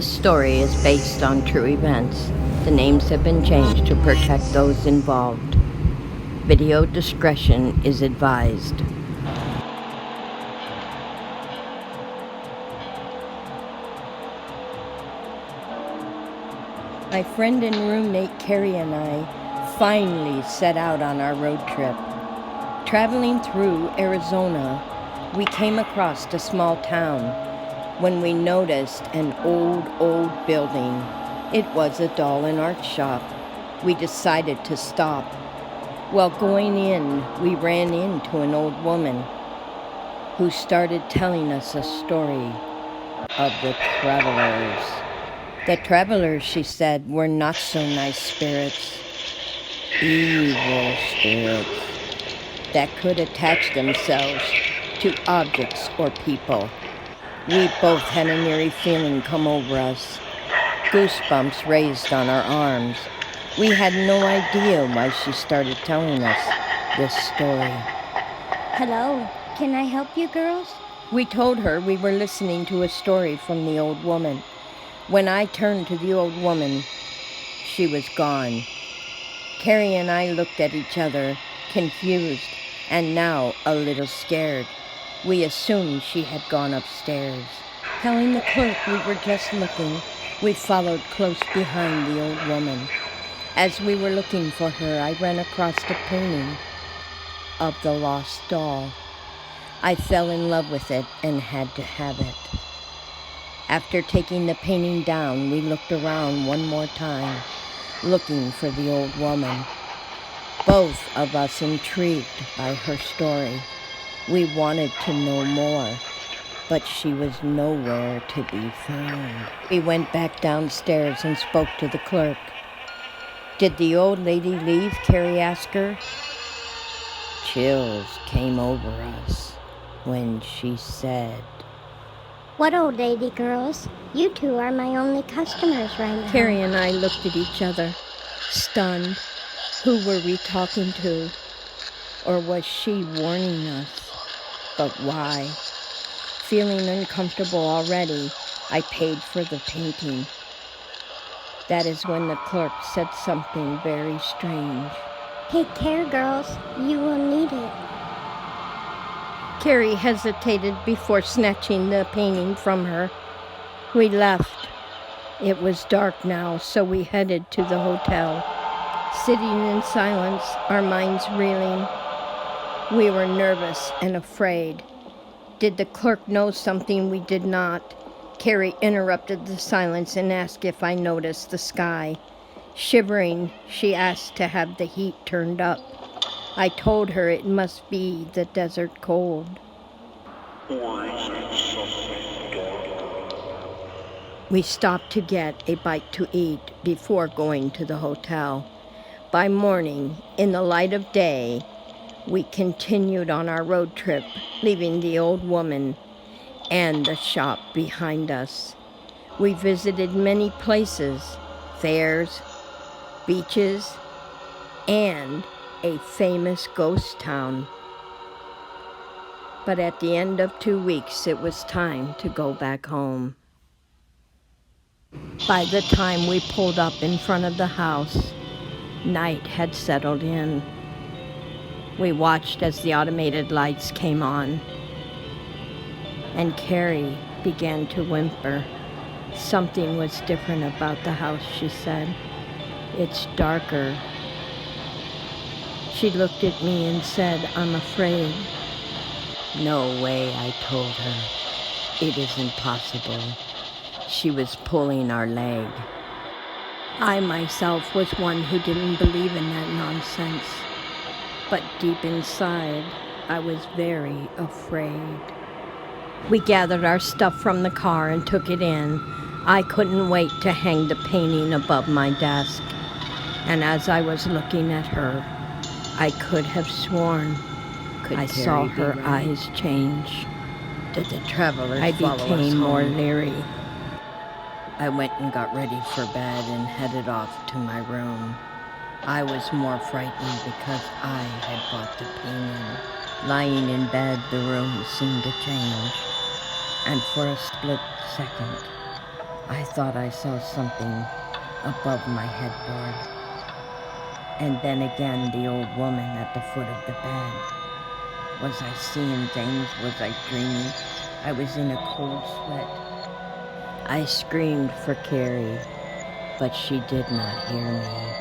This story is based on true events. The names have been changed to protect those involved. Video discretion is advised. My friend and roommate Carrie and I finally set out on our road trip. Traveling through Arizona, we came across a small town when we noticed an old building. It was a doll and art shop. We decided to stop. While going in, we ran into an old woman who started telling us a story of the travelers. The travelers, she said, were not so nice spirits, evil spirits that could attach themselves to objects or people. We both had an eerie feeling come over us, goosebumps raised on our arms. We had no idea why she started telling us this story. Hello, can I help you girls? We told her we were listening to a story from the old woman. When I turned to the old woman, she was gone. Carrie and I looked at each other, confused, and now a little scared. We assumed she had gone upstairs. Telling the clerk we were just looking, we followed close behind the old woman. As we were looking for her, I ran across a painting of the lost doll. I fell in love with it and had to have it. After taking the painting down, we looked around one more time, looking for the old woman. Both of us intrigued by her story. We wanted to know more, but she was nowhere to be found. We went back downstairs and spoke to the clerk. Did the old lady leave? Carrie asked her. Chills came over us when she said, What old lady, girls? You two are my only customers right now. Carrie and I looked at each other, stunned. Who were we talking to? Or was she warning us? But why? Feeling uncomfortable already, I paid for the painting. That is when the clerk said something very strange. Take care, girls. You will need it. Carrie hesitated before snatching the painting from her. We left. It was dark now, so we headed to the hotel. Sitting in silence, our minds reeling. We were nervous and afraid. Did the clerk know something we did not? Carrie interrupted the silence and asked if I noticed the sky. Shivering, she asked to have the heat turned up. I told her it must be the desert cold. We stopped to get a bite to eat before going to the hotel. By morning, in the light of day, we continued on our road trip, leaving the old woman and the shop behind us. We visited many places, fairs, beaches, and a famous ghost town. But at the end of 2 weeks, it was time to go back home. By the time we pulled up in front of the house, night had settled in. We watched as the automated lights came on, and Carrie began to whimper. Something was different about the house, she said. It's darker. She looked at me and said, I'm afraid. No way, I told her. It isn't possible. She was pulling our leg. I myself was one who didn't believe in that nonsense. But deep inside, I was very afraid. We gathered our stuff from the car and took it in. I couldn't wait to hang the painting above my desk. And as I was looking at her, I could have sworn I saw her eyes change. Did the travelers I follow us became more home? leery. I went and got ready for bed and headed off to my room. I was more frightened because I had bought the painting. Lying in bed, the room seemed to change, and for a split second, I thought I saw something above my headboard. And then again, the old woman at the foot of the bed. Was I seeing things? Was I dreaming? I was in a cold sweat. I screamed for Carrie, but she did not hear me.